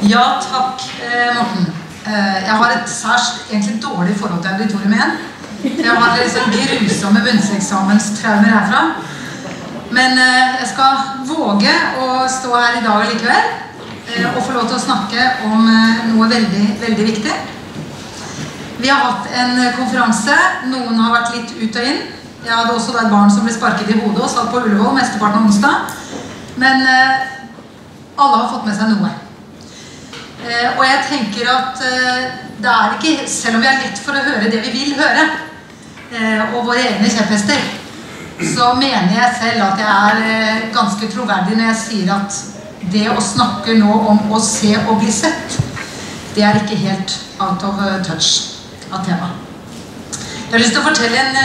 Ja, takk, Morten. Jeg har et egentlig dårlig forhold til auditorium igjen. Jeg har liksom grusomme munnseksamens-traumer herfra. Men jeg skal våge å stå her i dag likevel og få lov til å snakke om noe veldig, veldig viktig. Vi har hatt en konferanse. Noen har vært litt ut og inn. Jeg hadde også et barn som ble sparket i hodet og satt på Ullevål mesteparten av onsdag. Men alle har fått med seg noe. Og jeg tenker at det er ikke, selv om vi er lett for å høre det vi vil høre, og våre egne kjepphester, så mener jeg selv at jeg er ganske troverdig når jeg sier at det å snakke nå om å se og bli sett, det er ikke helt out of touch av tema. Jeg har lyst til å fortelle en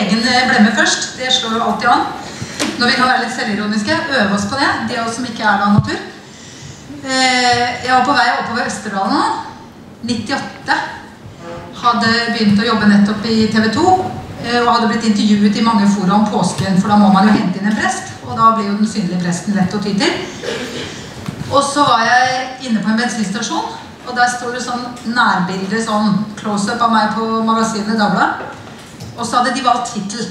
egen blemme først. Det slår jo alltid an. Når vi kan være litt selvironiske, øve oss på det. Det som ikke er av natur. Jeg var på vei oppover Østerdalen nå. 98. Hadde begynt å jobbe nettopp i TV 2. Og hadde blitt intervjuet i mange fora om påsken, for da må man jo hente inn en prest. Og da blir jo den synlige presten lett å ty til. Og så var jeg inne på en bensinstasjon. Og der står det sånn nærbilde, sånn close-up av meg på magasinet Dagbladet. Og så hadde de valgt titel.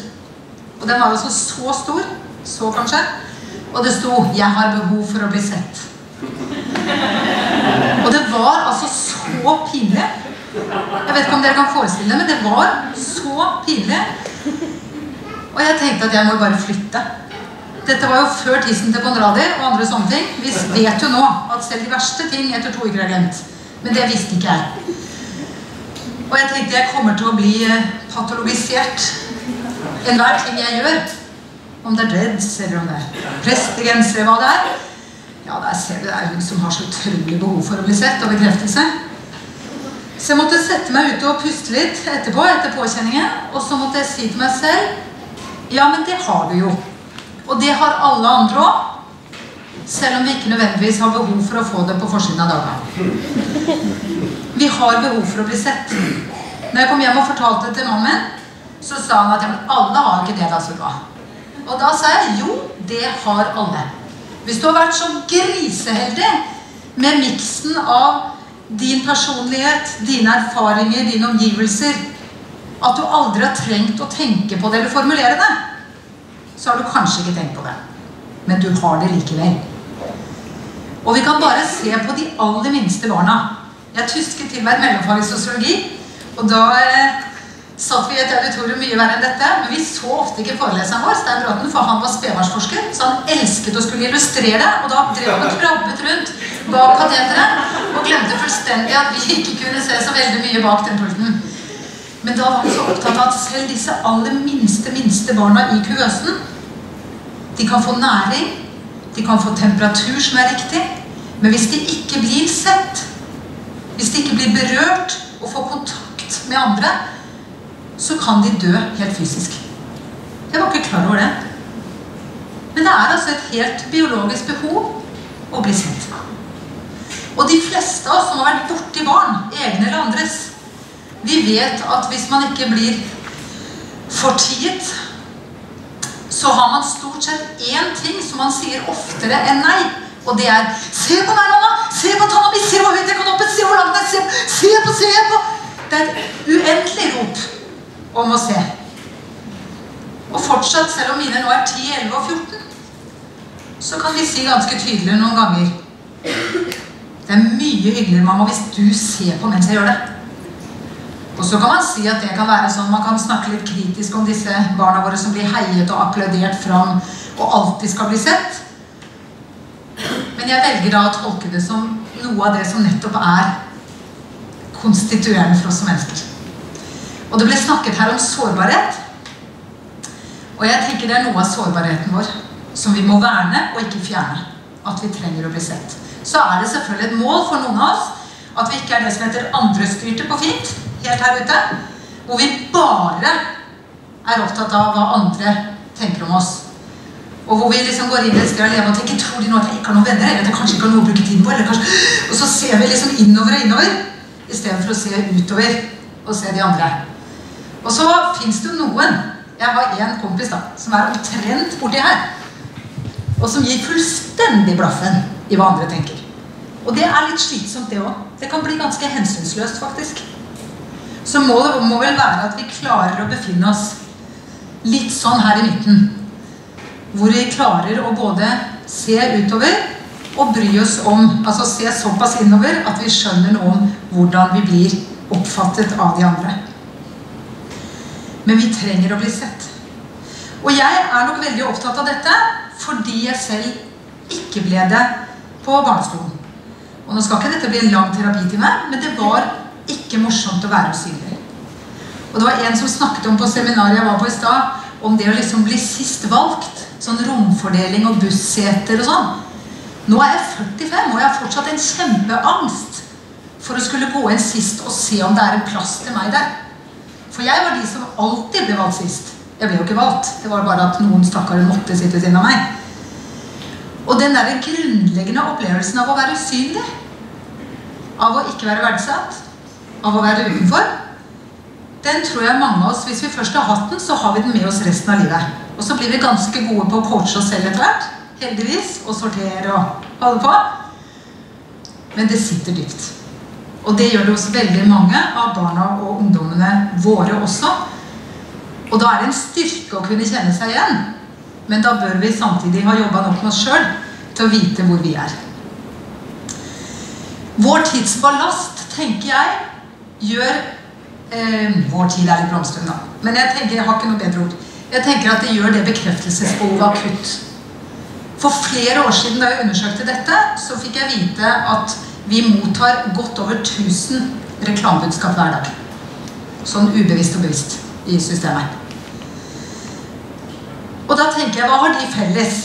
Og den var altså så stor, så kanskje. Og det sto, 'Jeg har behov for å bli sett'. Og det var altså så pinlig. Jeg vet ikke om dere kan forestille det, men det var så pinlig. Og jeg tenkte at jeg må bare flytte. Dette var jo før tissen til Konradi og andre sånne ting. Vi vet jo nå at selv de verste ting etter 2 uker er glemt. Men det visste ikke jeg. Og jeg tenkte jeg kommer til å bli patologisert. Enhver ting jeg gjør. Om det er dreads, eller om det er prestegenser, hva det er. Ja, der ser du, det er hun som har så utrolig behov for å bli sett og bekreftelse. Så jeg måtte sette meg ute og puste litt etterpå, etter påkjenningen. Og så måtte jeg si til meg selv, ja, men det har du jo. Og det har alle andre også. Selv om vi ikke nødvendigvis har behov for å få det på forsiden av dagen. Vi har behov for å bli sett. Når jeg kom hjem og fortalte det til mannen min, så sa han at ja, men alle har ikke det da, Sulva. Og da sa jeg, jo, det har alle. Hvis du har vært så griseheldig med miksen av din personlighet, dine erfaringer, dine omgivelser, at du aldri har trengt å tenke på det eller formulere det, så har du kanskje ikke tenkt på det. Men du har det likevel. Og vi kan bare se på de aller minste barna. Jeg tusket til meg mellomfag i sosiologi, og da satt vi i et auditorium mye verre enn dette, men vi så ofte ikke foreleseren vår, Stein Bråten, for han var spedbarnsforsker, så han elsket å skulle illustrere det, og da drev han og krabbet rundt bak katedret, og glemte fullstendig at vi ikke kunne se så veldig mye bak den pulten. Men da var han så opptatt av at selv disse aller minste barna i kuvøsen, de kan få næring, de kan få temperatur som er riktig, men hvis de ikke blir sett, hvis de ikke blir berørt og får kontakt med andre, så kan de dø helt fysisk. Jeg var ikke klar over det. Men det er altså et helt biologisk behov å bli sett. Og de fleste av oss som har vært borti barn, egne eller andres, vi vet at hvis man ikke blir fortiet, så har man stort sett én ting som man sier oftere enn nei. Og det er, se på meg, mamma! Se på tanna mi! Se hvor høyt jeg kan oppe! Se hvor langt jeg ser! Se på! Det er et uendelig rop om å se. Og fortsatt, selv om mine nå er 10, 11 og 14, så kan vi si ganske tydelig noen ganger, det er mye hyggeligere, mamma, hvis du ser på mens jeg gjør det. Og så kan man si at det kan være sånn, man kan snakke litt kritisk om disse barna våre som blir heiet og applaudert fram, og alltid skal bli sett. Men jeg velger da å tolke det som noe av det som nettopp er konstituerende for oss som mennesker. Og det ble snakket her om sårbarhet. Og jeg tenker det er noe av sårbarheten vår som vi må verne og ikke fjerne. At vi trenger å bli sett. Så er det selvfølgelig et mål for noen av oss at vi ikke er det som heter andrestyrte på fint, helt her ute, hvor vi bare er opptatt av hva andre tenker om oss. Og hvor vi liksom går inn i et sted og lever og tenker, tror de nå at jeg ikke har noen venner, eller at jeg kanskje ikke har noe å bruke tiden på, eller kanskje... Og så ser vi liksom innover og innover, i stedet for å se utover og se de andre. Og så finnes det noen, jeg har en kompis da, som er omtrent borti her, og som gir fullstendig blaffen i hva andre tenker. Og det litt slitsomt det også. Det kan bli ganske hensynsløst faktisk. Så målet må vel være at vi klarer å befinne oss litt sånn her i midten. Hvor vi klarer å både se utover og bry oss om, altså se såpass innover at vi skjønner noe om hvordan vi blir oppfattet av de andre. Men vi trenger å bli sett. Og jeg nok veldig opptatt av dette fordi jeg selv ikke ble det på barneskolen. Og nå skal ikke dette bli en lang terapitime, men det var ikke morsomt å være usynlig. Og det var en som snakket om på seminaret jeg var på i sted, om det å liksom bli sist valgt, sånn romfordeling og busseter og sånn. Nå jeg 45, og jeg har fortsatt en kjempeangst for å skulle gå inn sist og se om det en plass til meg der. For jeg var de som alltid ble valgt sist. Jeg ble jo ikke valgt, det var bare at noen stakkare måtte sitte siden av meg. Og den der grunnleggende opplevelsen av å være usynlig, av å ikke være verdsatt, av å være utenfor, den tror jeg mange av oss, hvis vi først har hatt den, så har vi den med oss resten av livet. Og så blir vi ganske gode på å coache oss selv etter hvert, heldigvis, og sortere og holde på. Men det sitter dypt. Og det gjør det hos veldig mange av barna og ungdommene våre også. Og da det en styrke å kunne kjenne seg igjen. Men da bør vi samtidig ha jobbet nok med oss selv til å vite hvor vi Vår tids ballast, tenker jeg, gjør vår tid litt blomstrende da. Men jeg tenker, jeg har ikke noe bedre ord. Jeg tenker at det gjør det bekreftelsesbehovet akutt. For flere år siden da jeg undersøkte dette, så fikk jeg vite at vi mottar godt over 1000 reklamebudskap hver dag. Sånn ubevisst og bevisst i systemet. Og da tenker jeg, hva har de felles?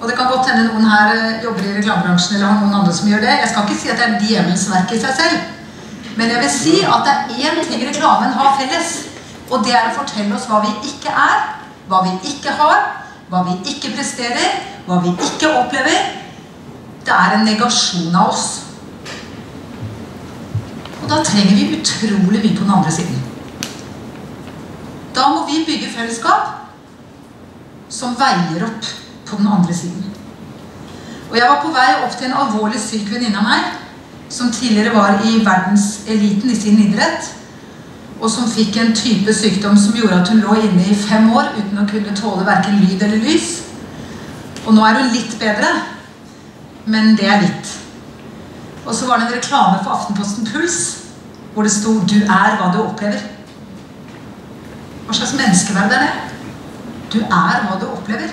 Og det kan godt hende noen her jobber i reklamebransjen eller har noen andre som gjør det. Jeg skal ikke si at det djevelens verk i seg selv. Men jeg vil si at det en ting reklamen har felles. Og det å fortelle oss hva vi ikke hva vi ikke har, hva vi ikke presterer, hva vi ikke opplever. Det en negasjon av oss. Og da trenger vi utrolig mye på den andre siden. Da må vi bygge fellesskap som veier opp på den andre siden. Og jeg var på vei opp til en alvorlig syk venninne av meg, som tidligere var i verdenseliten i sin idrett, og som fikk en type sykdom som gjorde at hun lå inne i 5 år uten å kunne tåle hverken lyd eller lys. Og nå hun litt bedre, men det litt. Og så var det en reklame for Aftenposten Puls, hvor det stod «Du hva du opplever». Hva slags menneskeverd det? Du hva du opplever.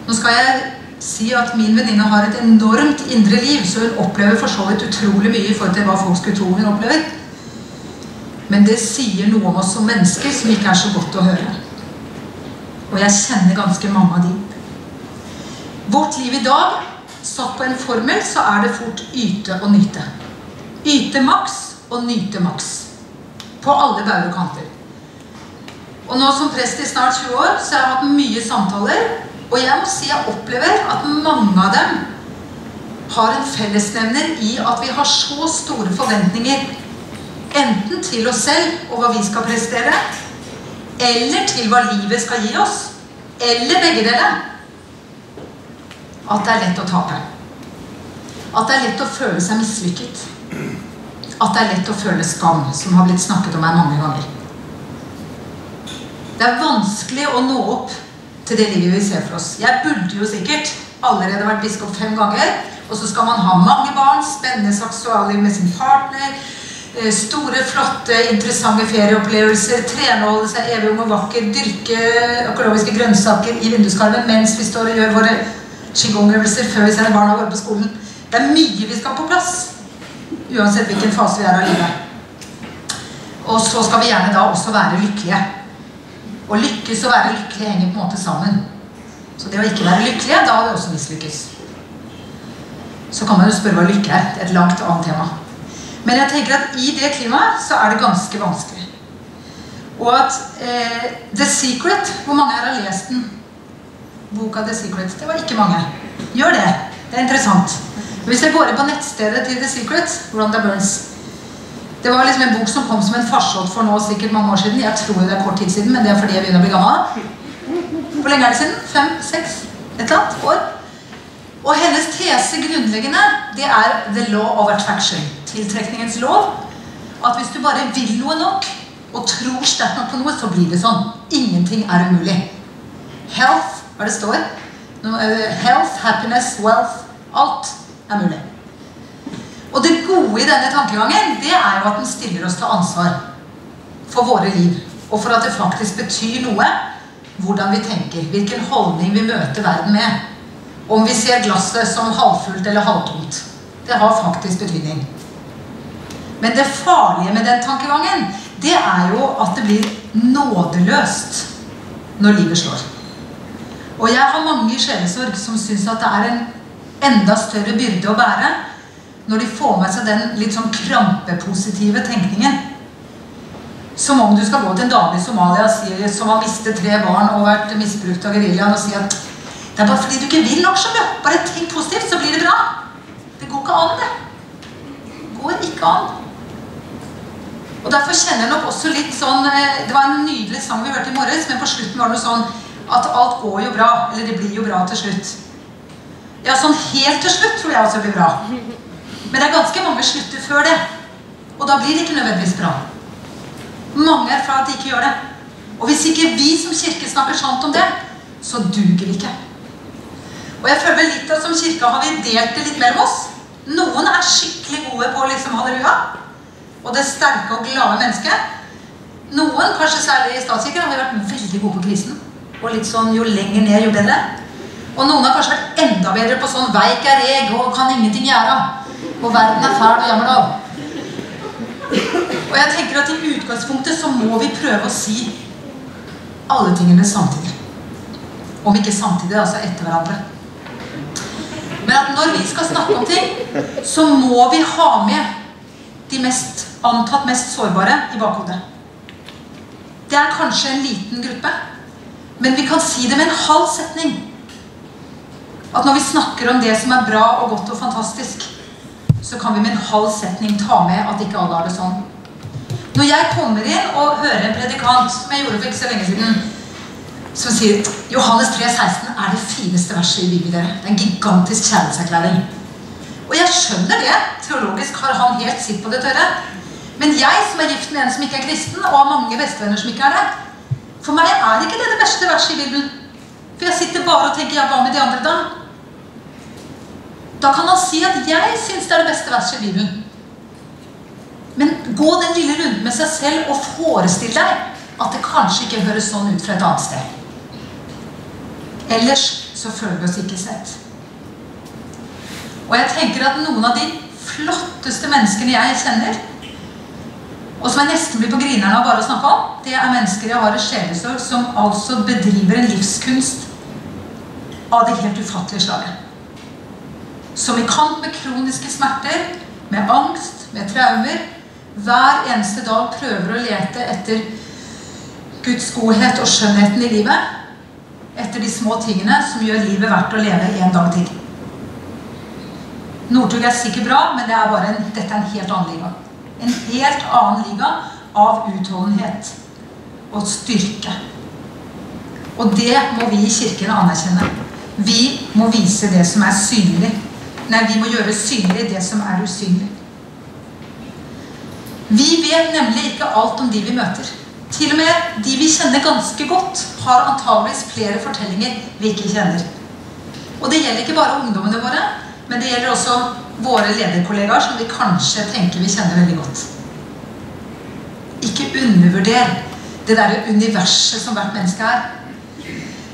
Nå skal jeg si at min venninne har et enormt indre liv, så hun opplever for så vidt utrolig mye i forhold til hva folk skulle tro hun opplever. Men det sier noe om oss som mennesker som ikke så godt å høre. Og jeg kjenner ganske mange av de. Vårt liv i dag, satt på en formel, så det fort yte og nyte. Yte maks og nyte maks. På alle bauger og kanter. Og nå som prest i snart 20 år, så har jeg hatt mye samtaler, og jeg må si jeg opplever at mange av dem har en fellesnevner i at vi har så store forventninger, enten til oss selv og hva vi skal prestere, eller til hva livet skal gi oss, eller begge deler. At det lett å tape. At det lett å føle seg mislykket. At det lett å føle skam, som har blitt snakket om her mange ganger. Det vanskelig å nå opp til det livet vi ser for oss. Jeg burde jo sikkert allerede vært biskop 5 ganger, og så skal man ha mange barn, spennende seksualliv med sin partner, store, flotte, interessante ferieopplevelser, trene og holde seg evig ung og vakker, dyrke økologiske grønnsaker i vinduskarmen mens vi står og gjør våre qigong-øvelser før vi sender barna våre på skolen. Det mye vi skal på plass, uansett hvilken fase vi av livet. Og så skal vi gjerne da også være lykkelige. Å lykkes og være lykkelig henger på en måte sammen. Så det å ikke være lykkelig, da har vi også mislykkes. Så kan man jo spørre hva lykke det et langt annet tema. Men jeg tenker at i det klimaet så det ganske vanskelig. Og at The Secret, hvor mange har lest den? Boka The Secret, det var ikke mange. Gjør det, det interessant. Hvis jeg går inn på nettstedet til The Secret, Rhonda Burns, det var liksom en bok som kom som en farsott for nå sikkert mange år siden. Jeg tror det kort tid siden, men det fordi jeg begynner å bli gammel. Hvor lenge det siden? 5, 6, et eller annet år? Og hennes tese grunnleggende, det the law of attraction, tiltrekningens lov, at hvis du bare vil noe nok, og tror sterkt nok på noe, så blir det sånn. Ingenting umulig. Health, hva det står? Health, happiness, wealth, alt mulig. Og det gode i denne tankegangen, det jo at den stiller oss til ansvar for våre liv, og for at det faktisk betyr noe, hvordan vi tenker, hvilken holdning vi møter verden med, om vi ser glasset som halvfullt eller halvtomt. Det har faktisk betydning. Men det farlige med den tankegangen, det jo at det blir nådeløst når livet slår. Og jeg har mange i sjelesorg som synes at det en enda større byrde å bære når de får med seg den litt sånn krampepositive tenkningen. Som om du skal gå til en dame i Somalia som har mistet 3 barn og vært misbrukt av guerillaen og si at det bare fordi du ikke vil nok, skjønner du. Bare tenk positivt, så blir det bra. Det går ikke an, det. Det går ikke an. Og derfor kjenner jeg nok også litt sånn, det var en nydelig sang vi hørte i morges, men på slutten var det noe sånn at alt går jo bra, eller det blir jo bra til slutt. Ja, sånn helt til slutt tror jeg også blir bra. Men det ganske mange slutter før det, og da blir det ikke nødvendigvis bra. Mange erfarer at de ikke gjør det. Og hvis ikke vi som kirke snakker sant om det, så duger vi ikke. Og jeg føler litt at som kirke har vi delt det litt mellom oss. Noen skikkelig gode på liksom halleluja, og det sterke og glade mennesket. Noen, kanskje særlig i statskirken, har vært veldig gode på krisen. Og litt sånn, jo lenger ned, jo bedre. Og noen har kanskje vært enda bedre på sånn veik reg og kan ingenting gjøre. Og verden fæl og jammer av. Og jeg tenker at i utgangspunktet så må vi prøve å si alle tingene samtidig. Om ikke samtidig, altså etter hverandre. Men at når vi skal snakke om ting, så må vi ha med de antatt mest sårbare i bakhodet. Det kanskje en liten gruppe, men vi kan si det med en halv setning. At når vi snakker om det som bra og godt og fantastisk, så kan vi med en halv setning ta med at ikke alle har det sånn. Når jeg kommer inn og hører en predikant, som jeg gjorde for ikke så lenge siden, som sier Johannes 3,16 det fineste verset i Bibelen dere. Det en gigantisk kjærlighetserklæring. Og jeg skjønner det. Teologisk har han helt sitt på det tørre. Men jeg som gift med en som ikke kristen, og har mange bestevenner som ikke det, for meg ikke det beste verset i Bibelen. For jeg sitter bare og tenker, ja, hva med de andre da? Da kan han si at jeg synes det det beste verset i Bibelen. Men gå den lille runden med seg selv og forestill deg at det kanskje ikke høres sånn ut fra et annet sted. Ellers så føler vi oss ikke sett. Og jeg tenker at noen av de flotteste menneskene jeg kjenner, og som jeg nesten blir på grinerne av bare å snakke om, det mennesker jeg har i sjelesorg som altså bedriver en livskunst av det helt ufattelige slaget. Som i kamp med kroniske smerter, med angst, med traumer, hver eneste dag prøver å lete etter Guds godhet og skjønnheten i livet, etter de små tingene som gjør livet verdt å leve en dag til. Northug sikkert bra, men dette en helt annen liga. En helt annen liga av utholdenhet og styrke. Og det må vi i kirken anerkjenne. Vi må vise det som synlig. Nei, vi må gjøre synlig det som usynlig. Vi vet nemlig ikke alt om de vi møter. Til og med de vi kjenner ganske godt har antageligvis flere fortellinger vi ikke kjenner. Og det gjelder ikke bare ungdommene våre, men det gjelder også våre lederkollegaer som vi kanskje tenker vi kjenner veldig godt. Ikke undervurder det der universet som hvert menneske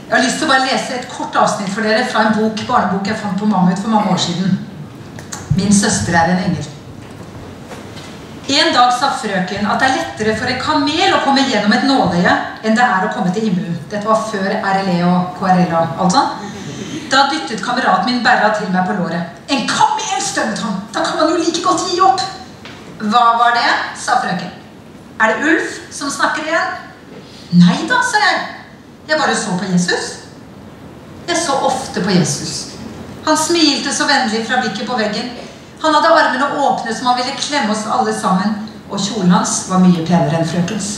Jeg har lyst til å bare lese et kort avsnitt for dere fra en barnebok jeg fant på Mammut for mange år siden. Min søster en engel. En dag sa frøken at det lettere for en kamel å komme gjennom et nåløye enn det å komme til himmelen. Dette var før RLE og KRL og alt sånt. Da dyttet kameraten min Berra til meg på låret. En kamel, stønnet han. Da kan man jo like godt gi opp. Hva var det, sa frøken. Det Ulf som snakker igjen? Nei da, sa jeg. Jeg bare så på Jesus. Jeg så ofte på Jesus. Han smilte så vennlig fra blikket på veggen. Han hadde armene åpne som han ville klemme oss alle sammen, og kjolen hans var mye penere enn frøkens.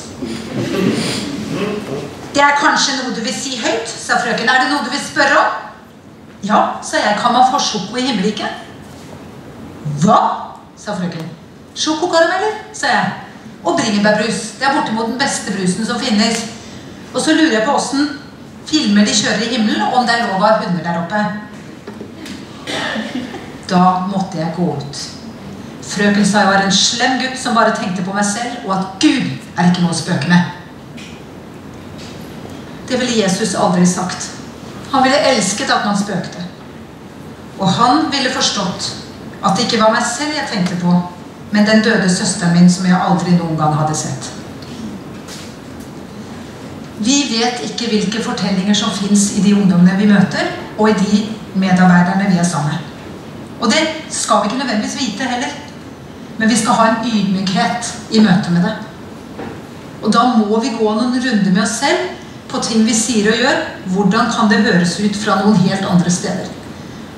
Det kanskje noe du vil si høyt, sa frøken. Det noe du vil spørre om? Ja, sa jeg, kan man få sjoko i himmeliket? Hva? Sa frøken. Sjokokarameller, sa jeg. Og bringebærbrus, det bortimot den beste brusen som finnes. Og så lurer jeg på hvordan filmer de kjører i himmelen, og om det lov av hunder der oppe. Da måtte jeg gå ut. Frøken sa jeg var en slem gutt som bare tenkte på meg selv, og at Gud ikke noe å spøke med. Det ville Jesus aldri sagt. Han ville elsket at man spøkte. Og han ville forstått at det ikke var meg selv jeg tenkte på, men den døde søsteren min som jeg aldri noen gang hadde sett. Vi vet ikke hvilke fortellinger som finnes i de ungdommene vi møter, og i de medarbeiderne vi sammen med. Og det skal vi ikke nødvendigvis vite heller. Men vi skal ha en ydmykhet i møte med det. Og da må vi gå noen runder med oss selv på ting vi sier og gjør. Hvordan kan det høres ut fra noen helt andre steder?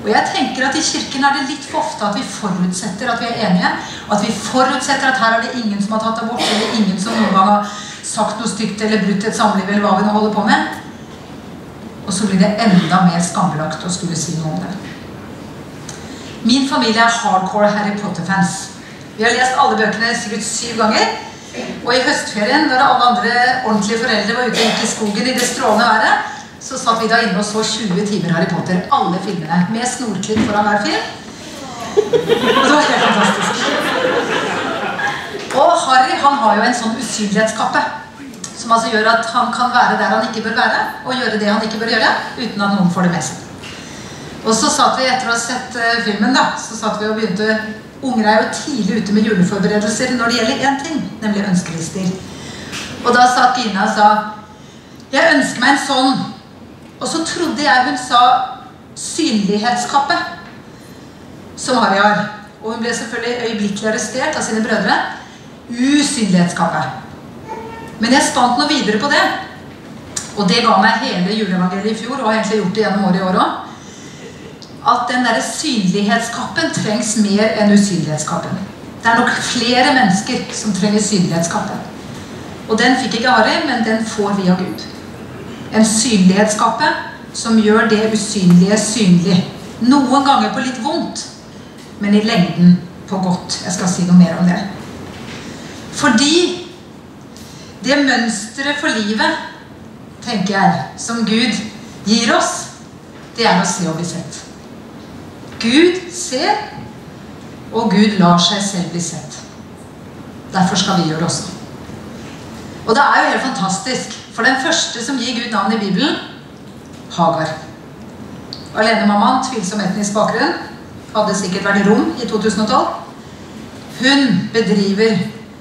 Og jeg tenker at i kirken det litt for ofte at vi forutsetter at vi enige, at vi forutsetter at her det ingen som har tatt abort, eller ingen som noen gang har sagt noe stygt eller brutt et samliv, eller hva vi nå holder på med. Og så blir det enda mer skambelagt å skulle si noe om det. Min familie hardcore Harry Potter-fans. Vi har lest alle bøkene sikkert 7 ganger, og i høstferien, når alle andre ordentlige foreldre var ute og gikk i skogen i det strålende været, så satt vi da inne og så 20 timer Harry Potter, alle filmene, med snorklipp foran hver film. Og det var helt fantastisk. Og Harry, han har jo en sånn usynlighetskappe, som altså gjør at han kan være der han ikke bør være, og gjøre det han ikke bør gjøre, uten at noen får det med seg. Og så satt vi, etter å ha sett filmen da, så satt vi og begynte. Unger jo tidlig ute med juleforberedelser når det gjelder en ting, nemlig ønskelister. Og da satt Gina og sa, jeg ønsker meg en sånn. Og så trodde jeg hun sa synlighetskappe, som Harry har. Og hun ble selvfølgelig øyeblikkelig arrestert av sine brødre. Usynlighetskappe. Men jeg spant noe videre på det. Og det ga meg hele juleevangeliet i fjor, og har egentlig gjort det gjennom året i år også. At den der synlighetskappen trengs mer enn usynlighetskappen. Det nok flere mennesker som trenger synlighetskappen. Og den fikk ikke Harry, men den får vi av Gud. En synlighetskappe som gjør det usynlige synlig. Noen ganger på litt vondt, men i lengden på godt. Jeg skal si noe mer om det. Fordi det mønstret for livet, tenker jeg, som Gud gir oss, det å se og bli sett. Gud ser, og Gud lar seg selv bli sett. Derfor skal vi gjøre det også. Og det jo helt fantastisk, for den første som gir Gud navn i Bibelen, Hagar. Alenemammaen, tvilsom etnisk bakgrunn, hadde sikkert vært i Rom i 2012. Hun bedriver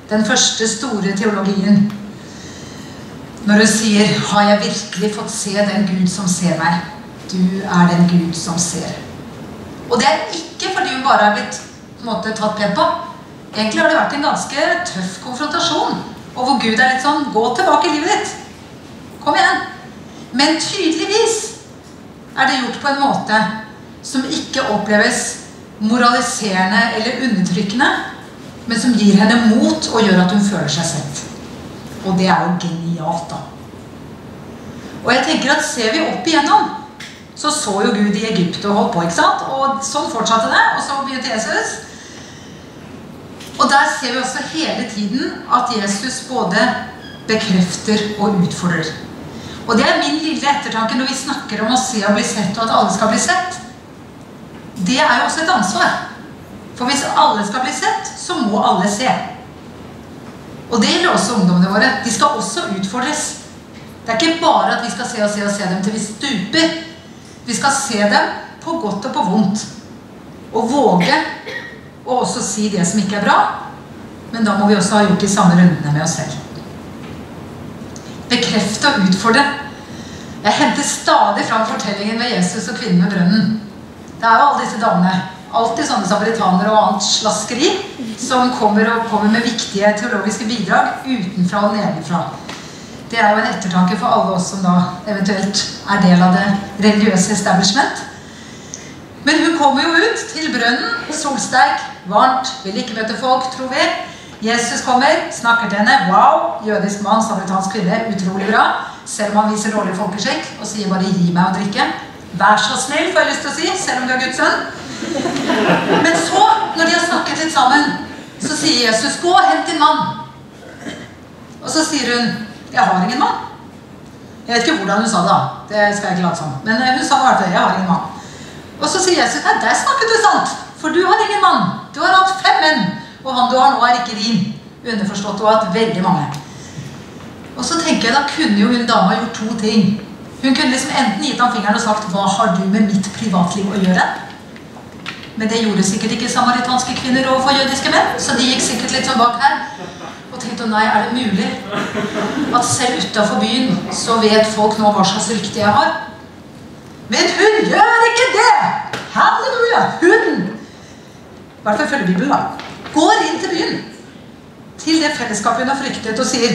den første store teologien når hun sier, har jeg virkelig fått se den Gud som ser meg? Du den Gud som ser. Og det ikke fordi hun bare blitt på en måte tatt pent på. Egentlig har det vært en ganske tøff konfrontasjon, og hvor Gud litt sånn, gå tilbake i livet ditt. Kom igjen. Men tydeligvis det gjort på en måte som ikke oppleves moraliserende eller undertrykkende, men som gir henne mot og gjør at hun føler seg sett. Og det jo genialt da. Og jeg tenker at ser vi opp igjennom, så jo Gud i Egypt og holdt på, ikke sant? Og sånn fortsatte det, og så begynte Jesus. Og der ser vi også hele tiden at Jesus både bekrefter og utfordrer. Og det min lille ettertanke når vi snakker om å se og bli sett, og at alle skal bli sett. Det jo også et ansvar. For hvis alle skal bli sett, så må alle se. Og det gjelder også ungdommene våre. De skal også utfordres. Det ikke bare at vi skal se og se og se dem til vi stuper. Vi skal se dem på godt og på vondt. Og våge å også si det som ikke bra. Men da må vi også ha gjort de samme rundene med oss selv. Bekrefte og utfordre. Jeg henter stadig fram fortellingen med Jesus og kvinnen med brønnen. Det jo alle disse damene. Alltid sånne samaritanere og annet slaskeri som kommer med viktige teologiske bidrag utenfra og nedenfra. Det jo en ettertanke for alle oss som da eventuelt del av det religiøse establishment. Men hun kommer jo ut til brønnen, solsterk, varmt, vil ikke møte folk, tror vi. Jesus kommer, snakker til henne, wow, jødisk mann, samaritansk kvinne, utrolig bra, selv om han viser dårlig folkeskikk, og sier bare gi meg å drikke. Vær så snill, får jeg lyst til å si, selv om du er Guds sønn. Men så, når de har snakket litt sammen, så sier Jesus, gå og hent din mann. Og så sier hun, jeg har ingen mann. Jeg vet ikke hvordan hun sa det da, det skal jeg ikke late som. Men hun sa i hvert fall, jeg har ingen mann. Og så sier Jesus, nei, der snakket du sant, for du har ingen mann. Du har hatt 5 menn, og han du har nå er ikke din. Underforstått, du har hatt veldig mange. Og så tenker jeg, da kunne jo hun dama gjort 2 ting. Hun kunne liksom enten gitt ham fingeren og sagt, hva har du med mitt privatliv å gjøre? Men det gjorde sikkert ikke samaritanske kvinner overfor jødiske menn, så de gikk sikkert litt sånn bak her. Og tenkte, nei, er det mulig at selv utenfor byen så vet folk nå hva slags rykte jeg har? Men hun gjør ikke det! Halleluja! Hun, i hvert fall følger Bibelen da, går inn til byen, til det fellesskapet hun har fryktet og sier,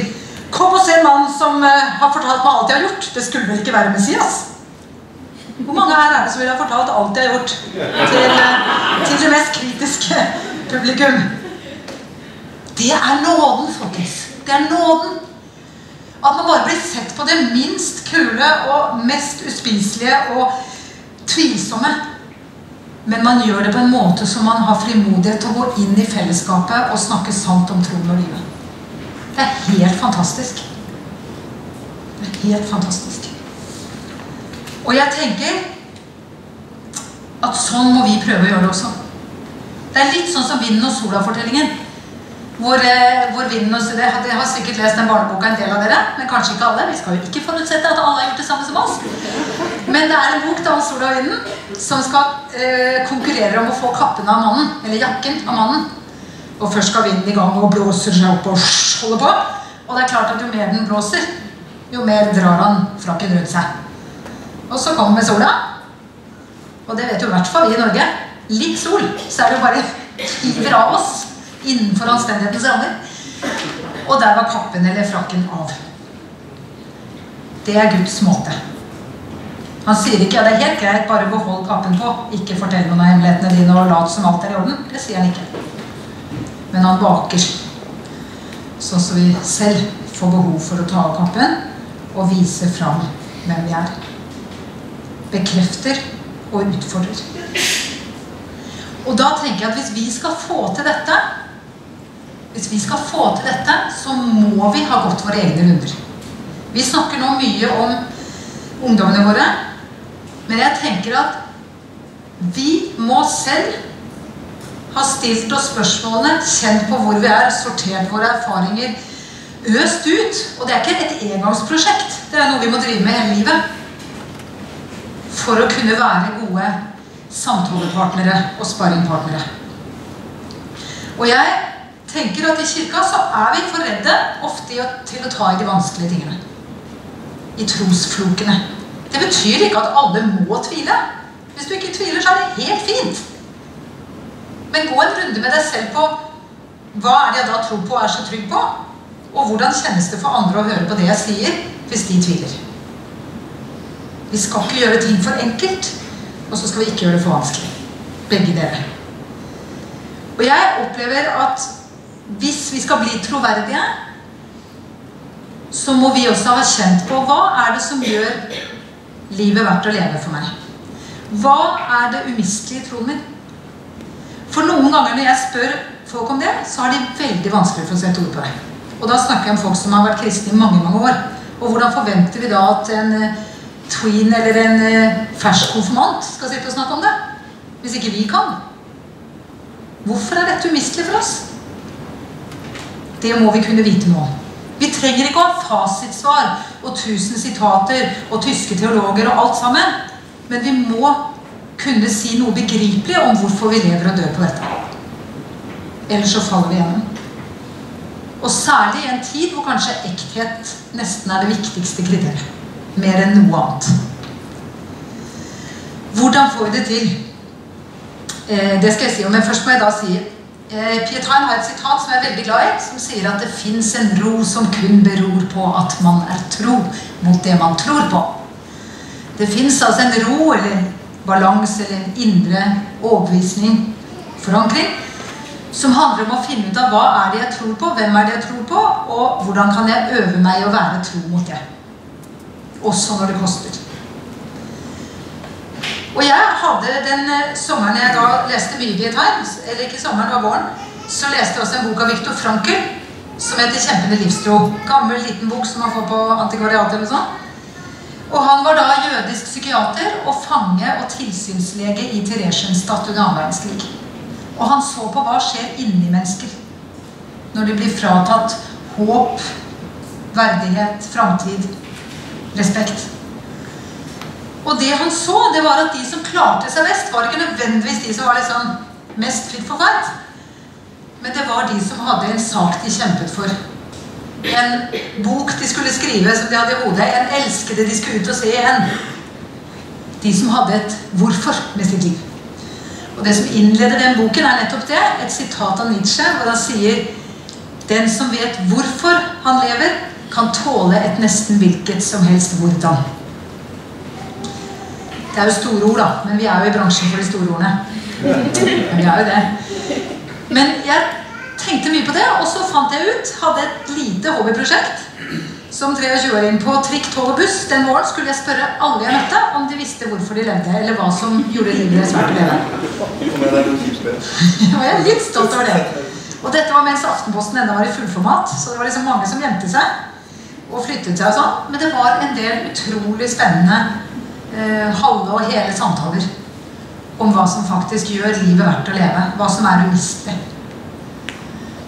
kom og se en mann som har fortalt meg alt jeg har gjort. Det skulle vel ikke være Messias? Hvor mange her er det som vil ha fortalt alt jeg har gjort til det mest kritiske publikum? Det er nåden, folkens. Det er nåden. At man bare blir sett på det minst kule og mest uspiselige og tvilsomme. Men man gjør det på en måte som man har frimodighet til å gå inn i fellesskapet og snakke sant om troen og livet. Det er helt fantastisk. Det er helt fantastisk. Og jeg tenker at sånn må vi prøve å gjøre det også. Det er litt sånn som Vinden og Sola-fortellingen. Hvor Vinden og Sola, jeg har sikkert lest den barneboka en del av dere, men kanskje ikke alle. Vi skal jo ikke forutsette at alle har gjort det samme som oss. Men det er en bok da om Sola og Vinden som skal konkurrere om å få kappen av mannen, eller jakken av mannen. Og først skal vinden i gang og blåser seg opp og holder på. Og det er klart at jo mer den blåser, jo mer drar han frakken rundt seg. Og så kommer sola. Og det vet jo i hvert fall vi i Norge. Litt sol, så er det jo bare hiver av oss innenfor anstendighetens rammer. Og der var kappen eller frakken av. Det er Guds måte. Han sier ikke, ja det er helt greit, bare behold kappen på. Ikke fortell noen av hemmelighetene dine og lat som alt er i orden. Det sier han ikke. Men han baker, sånn som vi selv får behov for å ta av kappen og vise fram hvem vi er. Bekrefter og utfordrer. Og da tenker jeg at hvis vi skal få til dette, så må vi ha gått våre egne runder. Vi snakker nå mye om ungdommene våre, men jeg tenker at vi må selv har stilt oss spørsmålene, kjent på hvor vi er, sortert våre erfaringer, øst ut. Og det er ikke et engangsprosjekt. Det er noe vi må drive med hele livet. For å kunne være gode samtalepartnere og sparringpartnere. Og jeg tenker at i kirka så er vi for redde ofte til å ta i de vanskelige tingene. I trosflokene. Det betyr ikke at alle må tvile. Hvis du ikke tviler, så er det helt fint. Men gå en runde med deg selv på hva er det jeg da tror på og er så trygg på, og hvordan kjennes det for andre å høre på det jeg sier hvis de tviler. Vi skal ikke gjøre ting for enkelt, og så skal vi ikke gjøre det for vanskelig. Begge dere. Og jeg opplever at hvis vi skal bli troverdige, så må vi også ha kjent på hva er det som gjør livet verdt å leve for meg. Hva er det umistelige i troen min? For noen ganger når jeg spør folk om det, så har de veldig vanskelig for å sette ord på det. Og da snakker jeg om folk som har vært kristne i mange, mange år. Og hvordan forventer vi da at en tween eller en fersk konfirmant skal sitte og snakke om det? Hvis ikke vi kan. Hvorfor er dette umistelig for oss? Det må vi kunne vite nå. Vi trenger ikke å ha fasitsvar og 1000 sitater og tyske teologer og alt sammen. Men vi må kunne si noe begripelig om hvorfor vi lever og dør på dette. Ellers så faller vi gjennom. Og særlig i en tid hvor kanskje ekthet nesten er det viktigste kriteriet. Mer enn noe annet. Hvordan får vi det til? Det skal jeg si, men først må jeg da si Pietine har et sitat som jeg er veldig glad i, som sier at det finnes en ro som kun beror på at man er tro mot det man tror på. Det finnes altså en ro eller balans eller indre overbevisning, forankring, som handler om å finne ut av hva er det jeg tror på, hvem er det jeg tror på, og hvordan kan jeg øve meg å være tro mot det. Også når det koster. Og jeg hadde den sommeren jeg da leste mye i Times, eller ikke sommeren, det var våren, så leste jeg også en bok av Viktor Frankl, som heter Kjempende livstro. Gammel, liten bok som man får på antikvariatet eller sånn. Og han var da jødisk psykiater og fange og tilsynslege i Theresienstadt under annen verdenskrig. Og han så på hva skjer inni mennesker når de blir fratatt håp, verdighet, framtid, respekt. Og det han så, det var at de som klarte seg best, var ikke nødvendigvis de som var liksom mest fit for fight. Men det var de som hadde en sak de kjempet for. En bok de skulle skrive som de hadde i hodet, en elskede de skulle ut og se igjen. De som hadde et hvorfor med sitt liv. Og det som innleder den boken er nettopp det, et sitat av Nietzsche, hvor han sier: den som vet hvorfor han lever, kan tåle et nesten hvilket som helst hvordan. Det er jo store ord da, men vi er jo i bransjen for de store ordene. Men vi er jo det. Men jeg tenkte mye på det, og så fant jeg ut, hadde et lite hobbyprosjekt, som 23-åring på trikk, tog og buss. Den våren skulle jeg spørre alle jeg møtte om de visste hvorfor de levde, eller hva som gjorde livet svært å leve. Og jeg er litt stolt over det. Og dette var mens Aftenposten enda var i fullformat, så det var liksom mange som gjemte seg og flyttet seg og sånn. Men det var en del utrolig spennende halve og hele samtaler om hva som faktisk gjør livet verdt å leve, hva som er umistelig.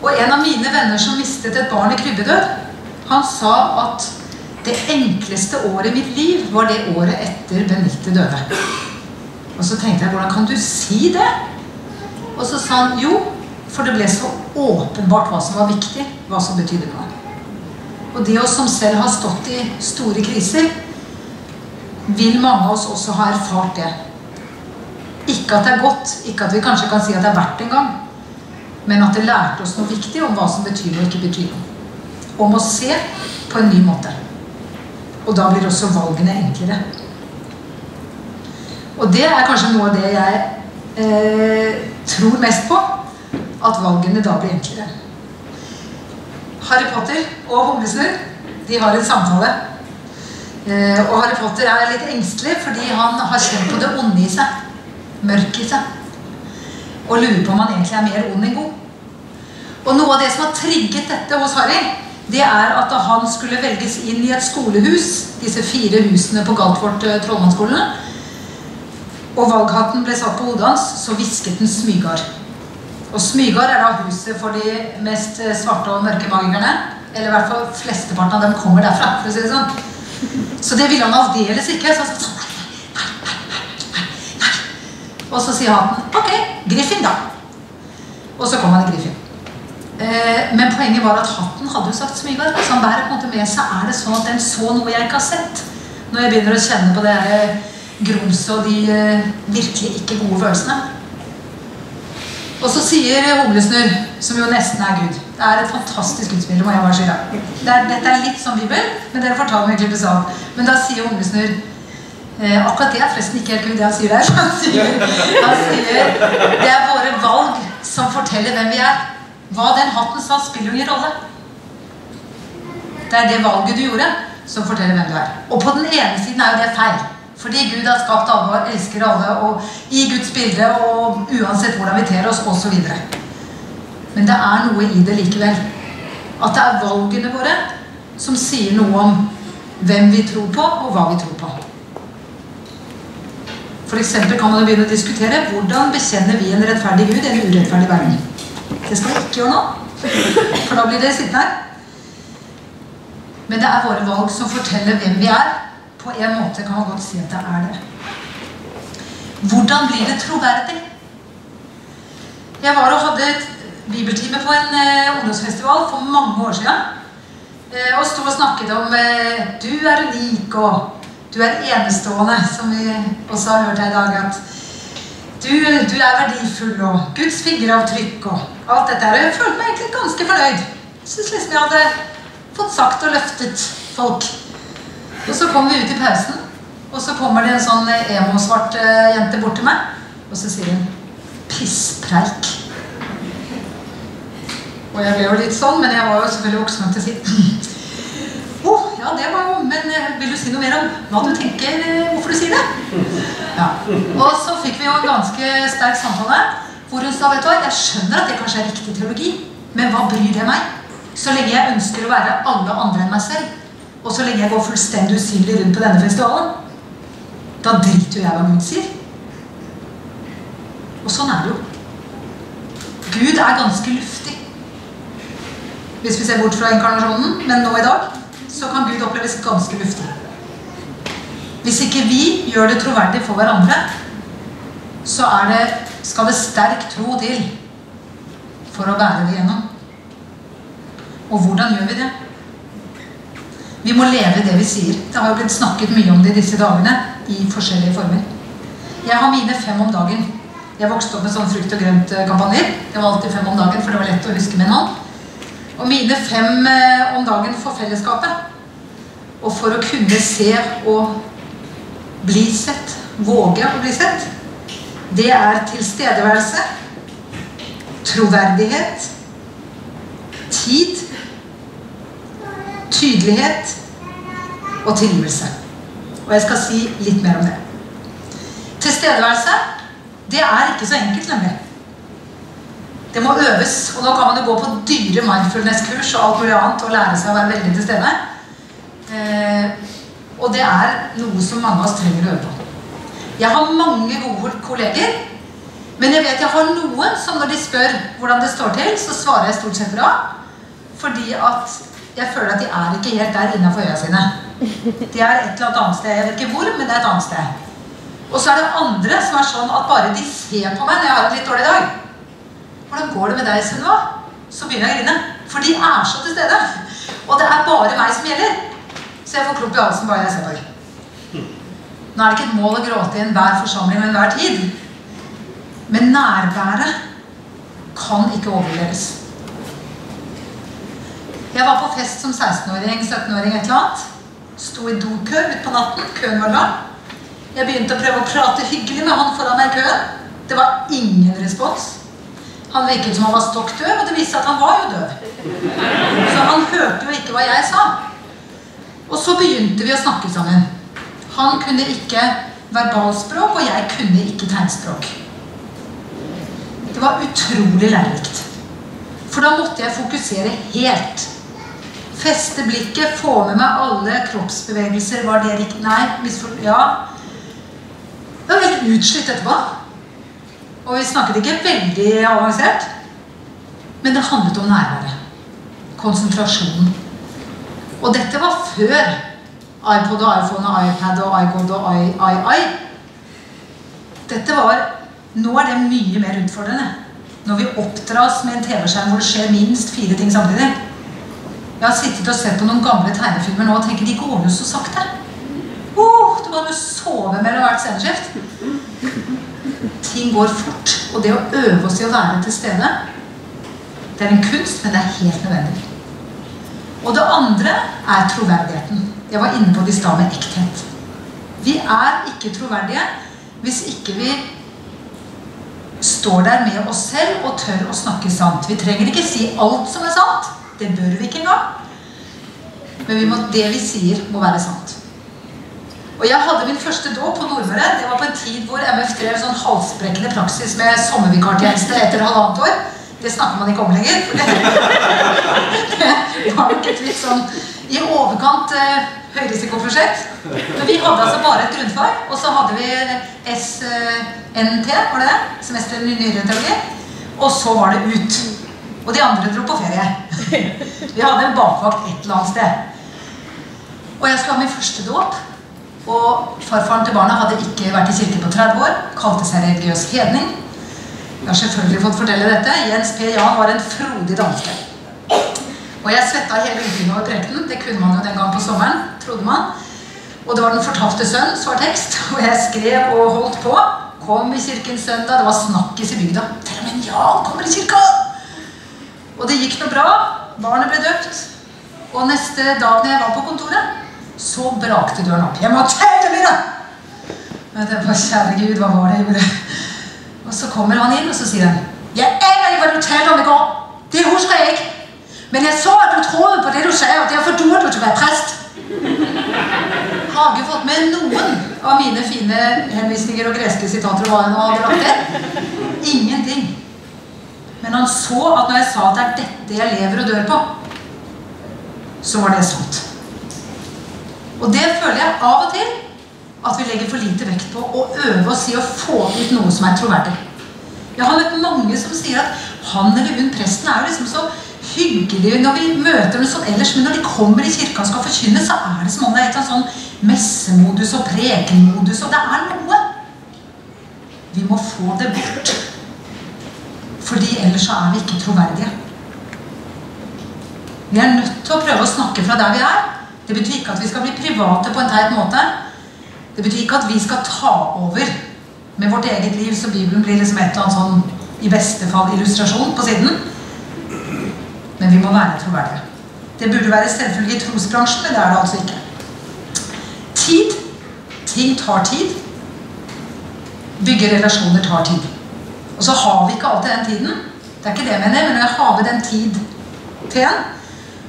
Og en av mine venner som mistet et barn i krybbedød, han sa at det enkleste året i mitt liv var det året etter Benedicte døde. Og så tenkte jeg, hvordan kan du si det? Og så sa han, jo, for det ble så åpenbart hva som var viktig, hva som betydde noe. Og de av oss som selv har stått i store kriser, vil mange av oss også ha erfart det. Ikke at det er godt, ikke at vi kanskje kan si at det er verdt en gang, men at det lærte oss noe viktig om hva som betyr og ikke betyr noe. Om å se på en ny måte. Og da blir også valgene enklere. Og det er kanskje noe av det jeg tror mest på, at valgene da blir enklere. Harry Potter og Humlesnurr, de har en samtale. Og Harry Potter er litt engstelig fordi han har kjent på det onde i seg, mørk i seg, og lurer på om han egentlig er mer ond enn god. Og noe av det som har trigget dette hos Harry, det er at da han skulle velges inn i et skolehus, disse 4 husene på Galtvort Trollmannsskolen, og valghatten ble satt på hodet hans, så visket den Smygar. Og Smygar er da huset for de mest svarte og mørke magikerne, eller i hvert fall flesteparten av dem kommer derfra, for å si det sånn. Så det ville han aldeles ikke, så han sa sånn, nei. Og så sier han, ok, Griffin da. Og så kom han i Griffin. Men poenget var at hatten hadde jo sagt Smygar, så han bærer på en måte med seg, er det sånn at den så noe jeg ikke har sett, når jeg begynner å kjenne på det her grums og de virkelig ikke gode følelsene. Og så sier Humlesnurr, som jo nesten er Gud, det er et fantastisk gudsbilde, må jeg bare si det. Dette er litt som Bibel, men dere fortaler meg klippet av. Men da sier Humlesnurr, akkurat det er forresten ikke helt Gud det han sier der. Han sier, det er våre valg som forteller hvem vi er. Hva den hatten sa spiller ingen rolle. Det er det valget du gjorde som forteller hvem du er. Og på den ene siden er jo det feil. Fordi Gud har skapt alle og elsker alle, og i Guds bilde, og uansett hvordan vi ter oss, og så videre. Men det er noe i det likevel. At det er valgene våre som sier noe om hvem vi tror på, og hva vi tror på. For eksempel kan man begynne å diskutere hvordan bekjenner vi en rettferdig Gud i en urettferdig verden. Det skal vi ikke gjøre nå, for da blir det sittende her. Men det er våre valg som forteller hvem vi er. På en måte kan man godt si at det er det. Hvordan blir det troverdig? Jeg var og hadde et bibeltime på en ungdomsfestival for mange år siden. Og stod og snakket om du er unik og du er enestående, som vi også har hørt her i dag. At du er verdifull og Guds fingeravtrykk og alt dette her. Og jeg følte meg egentlig ganske fornøyd. Jeg synes liksom jeg hadde fått sagt og løftet folk. Og så kom vi ut i pausen, og så kommer det en sånn emo-svart jente bort til meg, og så sier hun, pisspreik. Og jeg ble jo litt sånn, men jeg var jo selvfølgelig voksen til å si, ja det var jo, men vil du si noe mer om hva du tenker, hvorfor du sier det? Ja. Og så fikk vi jo en ganske sterk samtale, hvor hun sa, vet du hva, jeg skjønner at det kanskje er riktig teologi, men hva bryr det meg? Så lenge jeg ønsker å være alle andre enn meg selv, og så lenge jeg går fullstendig usynlig rundt på denne festivalen, da driter jo jeg hva Gud sier. Og sånn er det jo. Gud er ganske luftig. Hvis vi ser bort fra inkarnasjonen, men nå i dag, så kan Gud oppleves ganske luftig. Hvis ikke vi gjør det troverdig for hverandre, så skal det sterk tro til for å bære det gjennom. Og hvordan gjør vi det? Vi må leve det vi sier. Det har jo blitt snakket mye om det i disse dagene, i forskjellige former. Jeg har mine 5 om dagen. Jeg vokste opp med sånn frukt og grønt kampanjer. Det var alltid 5 om dagen, for det var lett å huske med en hånd. Og mine 5 om dagen for fellesskapet, og for å kunne se og bli sett, våge å bli sett, det er tilstedeværelse, troverdighet, tid, tydelighet og tilgivelse. Og jeg skal si litt mer om det. Tilstedeværelse, det er ikke så enkelt nemlig. Det må øves, og nå kan man jo gå på dyre mindfulness-kurs og alt mulig annet og lære seg å være veldig til stede. Og det er noe som mange av oss trenger å øve på. Jeg har mange gode kolleger, men jeg vet jeg har noen som når de spør hvordan det står til, så svarer jeg stort sett bra, fordi at jeg føler at de er ikke helt der innenfor øya sine. De er et eller annet sted, jeg vet ikke hvor, men det er et annet sted. Og så er det andre som er sånn at bare de ser på meg når jeg har en litt dårlig dag. Hvordan går det med deg, Sunniva? Så begynner jeg å grine, for de er så til stede. Og det er bare meg som gjelder. Så jeg får klump i halsen bare jeg ser på dem. Nå er det ikke et mål å gråte i enhver forsamling og enhver tid. Men nærværet kan ikke overleves. Jeg var på fest som 16-åring, 17-åring, et eller annet. Sto i dokø ut på natten, køen var lang. Jeg begynte å prøve å prate hyggelig med han foran meg i køen. Det var ingen respons. Han virket som han var stokk døv, og det viste at han var jo døv. Så han hørte jo ikke hva jeg sa. Og så begynte vi å snakke sammen. Han kunne ikke verbalspråk, og jeg kunne ikke tegnspråk. Det var utrolig lærerikt. For da måtte jeg fokusere helt. Feste blikket, få med meg alle kroppsbevegelser. Var det riktig? Nei, ja. Det var helt utslitt etterpå. Og vi snakket ikke veldig avansert. Men det handlet om nærværet. Konsentrasjonen. Og dette var før iPod og iPhone og iPad og iGod og i. Dette var, nå er det mye mer utfordrende. Når vi oppdras med en TV-skjerm hvor det skjer minst 4 ting samtidig. Jeg har sittet og sett på noen gamle tegnefilmer nå og tenker, de går jo så sakte. Du kan jo sove mellom hvert sceneskift. Ting går fort, og det å øve oss i å være til stede, det er en kunst, men det er helt nødvendig. Og det andre er troverdigheten. Jeg var inne på det i stad med ekthet. Vi er ikke troverdige hvis ikke vi står der med oss selv og tør å snakke sant. Vi trenger ikke si alt som er sant. Det bør vi ikke engang. Men det vi sier må være sant. Og jeg hadde min første dåp på Nordmøre. Det var på en tid hvor MF drev sånn halsbrekkende praksis med sommervikartjeneste etter 1,5 år. Det snakker man ikke om lenger. Det var nok et litt sånn i overkant høyrisikoprosjekt. Men vi hadde altså bare et grunnfag, og så hadde vi SNT, var det det? Semester i nyere teologi. Og så var det ut. Og de andre dro på ferie. Vi hadde en bakvakt et eller annet sted. Og jeg skulle ha min første dåp. Og farfaren til barna hadde ikke vært i kirke på 30 år, kalte seg religiøs hedning. Jeg har selvfølgelig fått fortelle dette. Jens P. Jan var en frodig danske. Og jeg svettet hele uken over prekenen. Det kunne man jo den gang på sommeren, trodde man. Og det var Den fortapte sønn, svart tekst. Og jeg skrev og holdt på. Kom i kirken søndag. Det var snakkes i bygda. Til og med en Jan kommer i kirka! Og det gikk noe bra. Barnet ble døpt. Og neste dag når jeg var på kontoret, så brakte døren opp. Jeg må telle mine! Men det var, kjære Gud, hva var det jeg gjorde? Og så kommer han inn, og så sier han, jeg aner ikke hva du talte om i går. Det husker jeg ikke. Men jeg så at du trodde på det du sa, og derfor duer du til å være prest. Har ikke fått med noen av mine fine henvisninger og greske sitater hva jeg nå hadde lagt til? Ingenting. Men han så at når jeg sa at det er dette jeg lever og dør på, så var det sant. Og det føler jeg av og til at vi legger for lite vekt på å øve oss i å få ut noe som er troverdig. Jeg har møtt mange som sier at han eller hun presten er jo liksom så hyggelig når vi møter noe sånn ellers, men når de kommer i kirka og skal forkynne, så er det som om det er et sånn messemodus og prekenmodus, og det er noe. Vi må få det bort. Fordi ellers så er vi ikke troverdige. Vi er nødt til å prøve å snakke fra der vi er. Det betyr ikke at vi skal bli private på en teit måte. Det betyr ikke at vi skal ta over med vårt eget liv, så Bibelen blir liksom et eller annet sånn, i beste fall, illustrasjon på siden. Men vi må være troverdige. Det burde være selvfølgelig i trosbransjen, men det er det altså ikke. Tid. Ting tar tid. Bygge relasjoner tar tid. Og så har vi ikke alltid den tiden. Det er ikke det jeg mener, men når jeg har med den tid til en,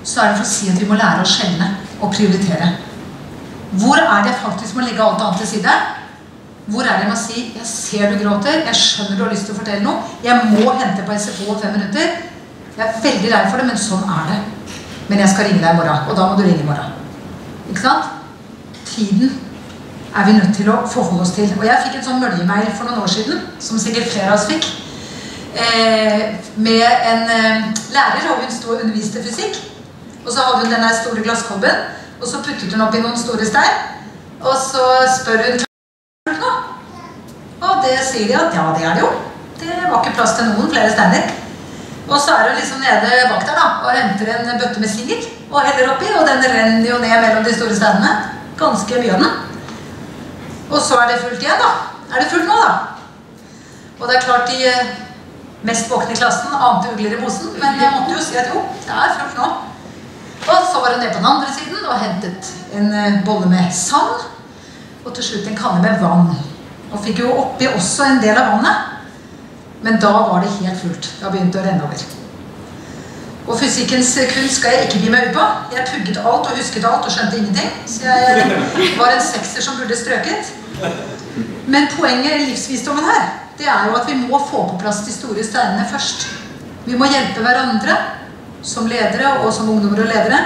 så er det for å si at vi må lære å skjelne og prioritere. Hvor er det jeg faktisk må legge alt annet til side? Hvor er det jeg må si, jeg ser du gråter, jeg skjønner du har lyst til å fortelle noe, jeg må hente på SFO om 5 minutter, jeg er veldig lei for det, men sånn er det. Men jeg skal ringe deg i morgen, og da må du ringe i morgen. Ikke sant? Tiden er vi nødt til å forholde oss til. Og jeg fikk en sånn møljemail for noen år siden, som sikkert flere av oss fikk, med en lærer, og hun stod og underviste fysikk, og så hadde hun denne store glasskolben, og så puttet hun opp i noen store stein, og så spør hun nå. Og det sier de at ja, det er det jo. Det var ikke plass til noen flere steiner. Og så er hun liksom nede bak der da, og henter en bøtte med singer, og heller oppi, og den renner jo ned mellom de store steinene. Ganske mye av den. Og så er det fullt igjen da. Er det fullt nå da? Og det er klart de mest våkne i klassen ante ugler i posen, men jeg måtte jo si at jo, det er fullt nå. Og så var hun ned på den andre siden og hentet en bolle med sand, og til slutt en kanne med vann. Og fikk jo oppi også en del av vannet, men da var det helt fullt. Det har begynt å renne over. Og fysikkens kunst skal jeg ikke gi meg ut på. Jeg pugget alt og husket alt og skjønte ingenting, så jeg var en 6er som burde strøket. Men poenget i livsvisdommen her, det er jo at vi må få på plass de store steinene først. Vi må hjelpe hverandre, som ledere og som ungdommer og ledere,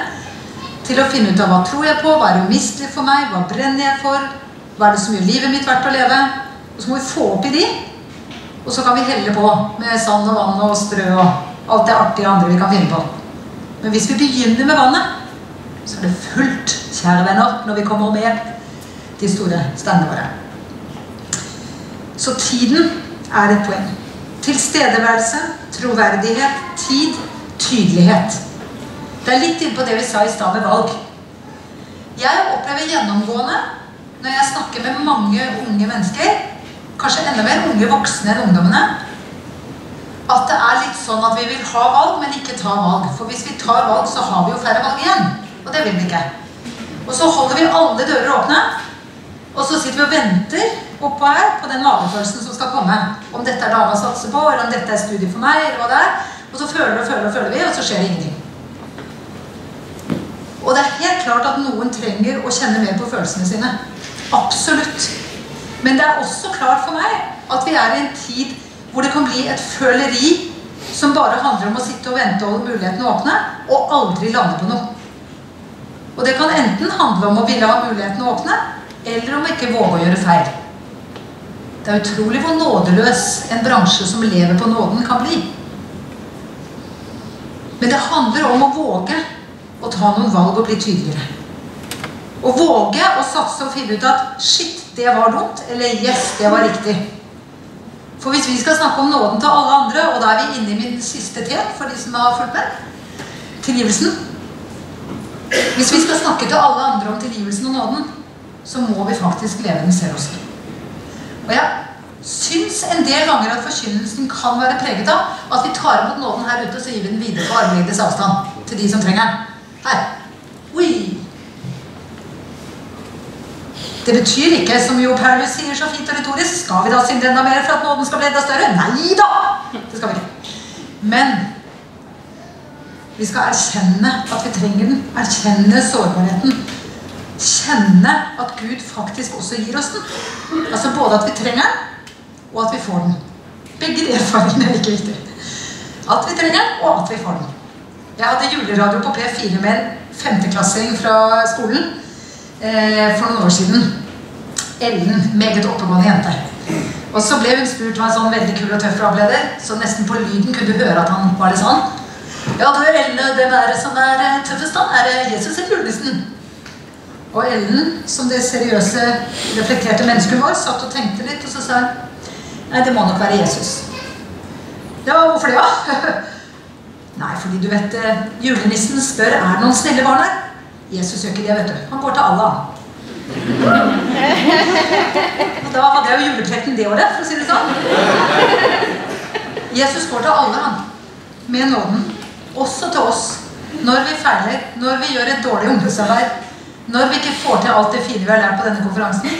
til å finne ut av hva tror jeg på, hva er umistelig for meg, hva brenner jeg for, hva er det som gjør livet mitt verdt å leve, og så må vi få opp i de, og så kan vi helle på med sand og vann og strø og alt det artige andre vi kan finne på. Men hvis vi begynner med vannet, så er det fullt, kjære venner, når vi kommer med de store steinene våre. Så tiden er et poeng. Tilstedeværelse, troverdighet, tid, tydelighet. Det er litt inn på det vi sa i stad med valg. Jeg opplever gjennomgående, når jeg snakker med mange unge mennesker, kanskje enda mer unge voksne enn ungdommene, at det er litt sånn at vi vil ha valg, men ikke ta valg. For hvis vi tar valg, så har vi jo færre valg igjen. Og det vil vi ikke. Og så holder vi alle dører åpne, og så sitter vi og venter oppå her på den magefølelsen som skal komme. Om dette er dama å satse på, eller om dette er studie for meg, eller hva det er. Og så føler vi, og så skjer det ingenting. Og det er helt klart at noen trenger å kjenne mer på følelsene sine. Absolutt. Men det er også klart for meg at vi er i en tid hvor det kan bli et føleri som bare handler om å sitte og vente og holde muligheten å åpne, og aldri lande på noe. Og det kan enten handle om å ville ha muligheten å åpne, eller om å ikke våge å gjøre feil. Det er utrolig hvor nådeløs en bransje som lever på nåden kan bli. Men det handler om å våge å ta noen valg og bli tydeligere. Å våge å satse og finne ut at shit, det var dumt, eller yes, det var riktig. For hvis vi skal snakke om nåden til alle andre, og da er vi inne i min siste tema for de som har fulgt med, tilgivelsen. Hvis vi skal snakke til alle andre om tilgivelsen og nåden, så må vi faktisk leve den selv også. Og jeg syns en del ganger at forkynnelsen kan være preget av at vi tar imot nåden her ute, og så gir vi den videre på armlengdes avstand til de som trenger den. Her. Ui! Det betyr ikke, som jo Paulus sier så fint og retorisk, skal vi da synde enda mer for at nåden skal bli enda større? Nei da! Det skal vi ikke. Men vi skal erkjenne at vi trenger den. Erkjenne sårbarheten. kjenne at Gud faktisk også gir oss den. Altså både at vi trenger den, og at vi får den. Begge de erfaringene er like viktige. At vi trenger den, og at vi får den. Jeg hadde juleradio på P4 med en 5. klassing fra skolen for noen år siden. Ellen, meget oppegående jente. Og så ble hun spurt hva en sånn veldig kul og tøff rableder, så nesten på lyden kunne du høre at han var litt sånn. Ja, du Ellen, hvem er det som er tøffest da? Er det Jesus eller julenissen? Og Ellen, som det seriøse, reflekterte mennesket var, satt og tenkte litt, og så sa hun, nei, det må nok være Jesus. Ja, hvorfor det da? Nei, fordi du vet, julenissen spør, er det noen snille barn her? Jesus gjør ikke det, vet du. Han går til alle. Og da hadde jeg jo julepletten det året, for å si det sånn. Jesus går til alle, han. Med nåden. Også til oss. Når vi feiler, når vi gjør et dårlig ungdomsarbeid, når vi ikke får til alt det fine vi har lært på denne konferansen,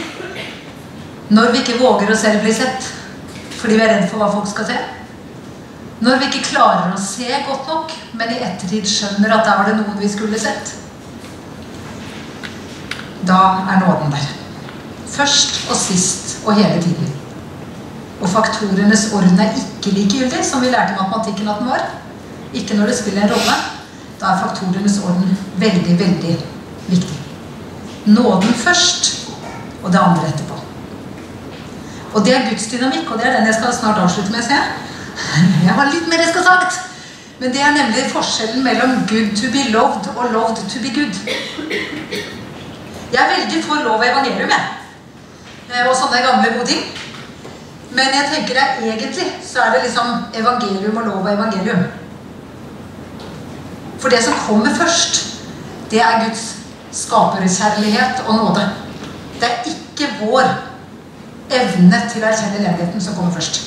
når vi ikke våger å selv bli sett, fordi vi er redd for hva folk skal se, når vi ikke klarer å se godt nok, men i ettertid skjønner at der var det noen vi skulle sett, da er nåden der. Først og sist og hele tiden. Og faktorenes orden er ikke likegyldig, som vi lærte i matematikken at den var. Ikke når det spiller en rolle. Da er faktorenes orden veldig, veldig viktig. Nåden først, og det andre etterpå. Og det er Guds dynamikk, og det er den jeg skal snart avslutte med å se. Jeg har litt mer jeg skal sagt. Men det er nemlig forskjellen mellom good to be loved og loved to be good. Jeg er veldig for lov og evangelium, og sånne gamle gode ting. Men jeg tenker at egentlig så er det liksom evangelium og lov og evangelium. For det som kommer først, det er Guds skaperkjærlighet og nåde. Det er ikke vår evne til å erkjenne elendigheten som kommer først.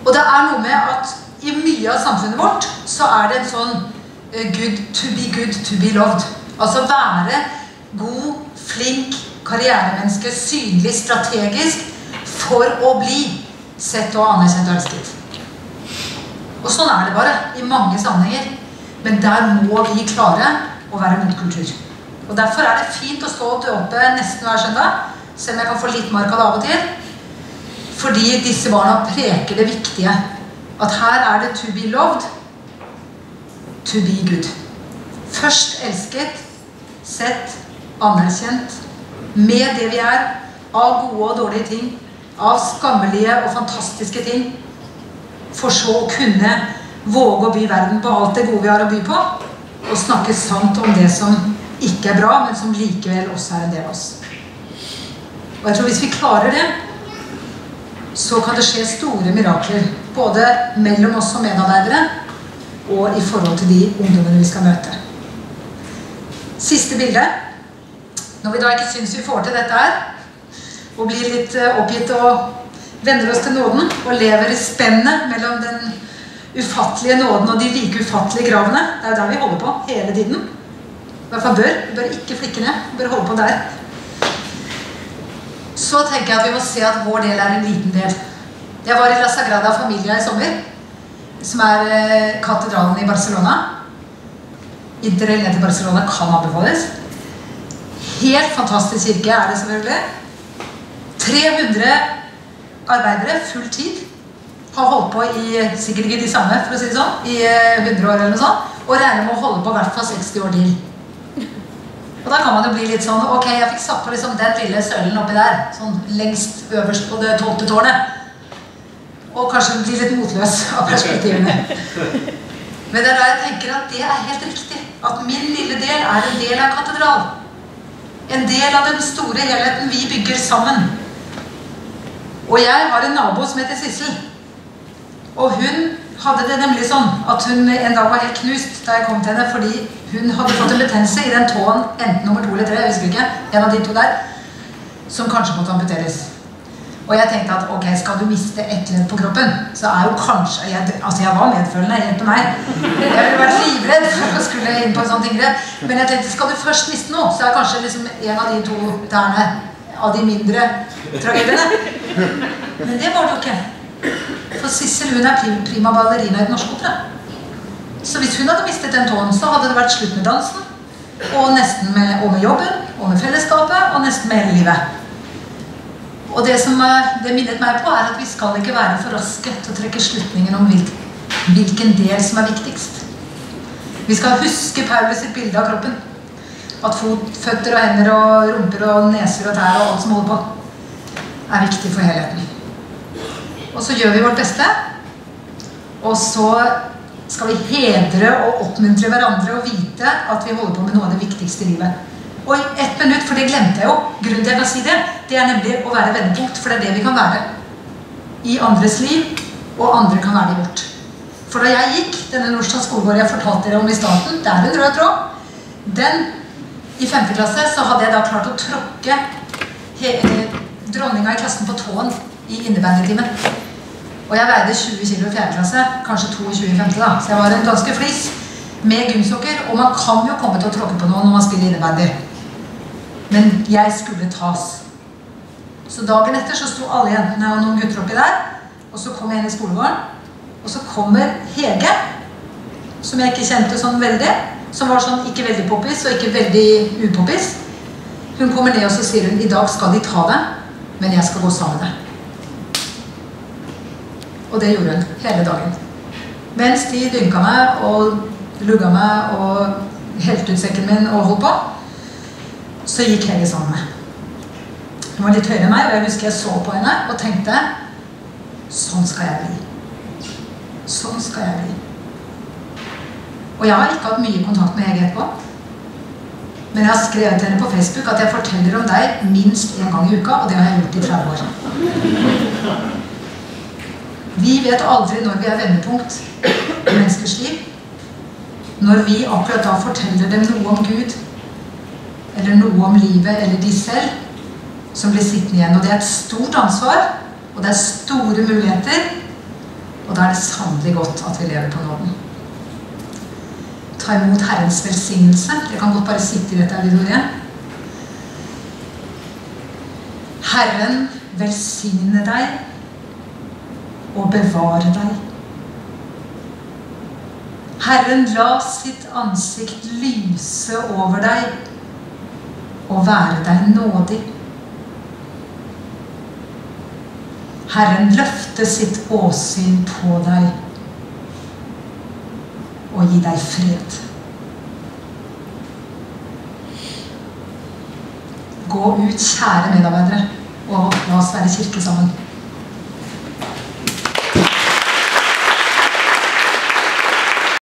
Og det er noe med at i mye av samfunnet vårt så er det en sånn good to be loved. Altså være god, flink, karrieremenneske, synlig, strategisk for å bli sett og anerkjent og elsket. Og sånn er det bare i mange sammenhenger. Men der må vi klare å være motkultur. Og derfor er det fint å stå og døpe nesten hver søndag, selv om jeg kan få litt mark av det av og til. Fordi disse barna preker det viktige. At her er det to be loved, to be good. Først elsket, sett, anerkjent, med det vi er, av gode og dårlige ting, av skammelige og fantastiske ting, for så å kunne våge å by verden på alt det gode vi har å by på, og snakke sant om det som ikke er bra, men som likevel også er en del av oss. Og jeg tror hvis vi klarer det, så kan det skje store mirakler, både mellom oss som medarbeidere, og i forhold til de ungdommene vi skal møte. Siste bilde. Når vi da ikke synes vi får til dette her, og blir litt oppgitt og vender oss til nåden, og lever i spennet mellom den ufattelige nåden og de like ufattelige kravene, det er jo der vi holder på hele tiden. I hvert fall vi bør ikke flikke ned, vi bør holde på der. Så tenker jeg at vi må se at vår del er en liten del. Jeg var i La Sagrada Familia i sommer, som er katedralen i Barcelona. Interrail ned til Barcelona kan anbefales. Helt fantastisk kirke er det selvfølgelig. 300 arbeidere, full tid, har holdt på i, sikkert ikke de samme, for å si det sånn, i 100 år eller noe sånt, og regner med å holde på i hvert fall 60 år til. Og da kan man jo bli litt sånn, ok, jeg fikk satt på liksom den lille sølen oppi der, sånn lengst øverst på det 12. tårnet, og kanskje bli litt motløs av perspektivene. Men det er da jeg tenker at det er helt riktig, at min lille del er en del av katedral. En del av den store helheten vi bygger sammen. Og jeg har en nabo som heter Sissel. Og hun hadde det nemlig sånn at hun en dag var helt knust da jeg kom til henne, fordi hun hadde fått en betennelse i den tåen, enten nummer 2 eller 3, jeg husker ikke, en av de 2 der, som kanskje måtte amputeres. Og jeg tenkte at, ok, skal du miste et ledd på kroppen, så er jo kanskje, altså jeg var medfølende, hjelpe meg. Jeg ville vært livredd for å skulle inn på en sånn inngrep. Men jeg tenkte, skal du først miste noe, så er kanskje liksom en av de 2 tærne av de mindre tragediene. Men det var det jo ikke. For Sissel, hun er prima ballerina i den norske opera. Så hvis hun hadde mistet den tåen, så hadde det vært slutt med dansen. og nesten med jobben, og med fellesskapet, og nesten med hele livet. Og det minnet meg på at vi skal ikke være for raske til å trekke slutningen om hvilken del som viktigst. Vi skal huske Paulus sitt bilde av kroppen. At føtter og hender og rumper og neser og tær og alt som holder på viktig for helheten. Og så gjør vi vårt beste, og så skal vi hedre og oppmuntre hverandre og vite at vi holder på med noe av det viktigste i livet. Og i 1 minutt, for det glemte jeg jo, grunnen til jeg kan si det, det nemlig å være vendepunkt, for det det vi kan være i andres liv, og andre kan være det i vårt. For da jeg gikk denne Nordstrand skolegården jeg fortalte dere om i starten, det en rød tråd, i 5. klasse så hadde jeg da klart å tråkke dronninga i klassen på tåen i innebandytimen. Og jeg veide 20 kilo i 4. klasse, kanskje 22 i 5. da, så jeg var en ganske flis med gymsokker, og man kan jo komme til å tråkke på noen når man spiller innebandy. Men jeg skulle tas. Så dagen etter så sto alle jentene og noen gutter oppi der, og så kom jeg inn i skolegården, og så kommer Hege, som jeg ikke kjente sånn veldig, som var sånn ikke veldig poppis og ikke veldig upoppis. Hun kommer ned og så sier hun, i dag skal de ta deg, men jeg skal gå sammen med deg. Og det gjorde hun hele dagen. Mens de dynka meg og lugga meg og helte ut sekken min og holdt på, så gikk Hege sammen med. Hun var litt høyere enn meg, og jeg husker jeg så på henne og tenkte, sånn skal jeg bli. Sånn skal jeg bli. Og jeg har ikke hatt mye kontakt med Hege etterpå. Men jeg har skrevet til henne på Facebook at jeg forteller om deg minst 1 gang i uka, og det har jeg gjort i 30 år. Vi vet aldri når vi vendepunkt i menneskers liv. Når vi akkurat da forteller dem noe om Gud, eller noe om livet, eller de selv, som blir sittende igjen. Og det et stort ansvar, og det store muligheter, og da det sannelig godt at vi lever på nåden. Ta imot Herrens velsignelse. Jeg kan godt bare sitte i dette litt ordet. Herren velsigne deg og bevare deg. Herren la sitt ansikt lyse over deg og være deg nådig. Herren løfte sitt åsyn på deg og gi deg fred. Gå ut, kjære medarbeidere, og la oss være kirke sammen.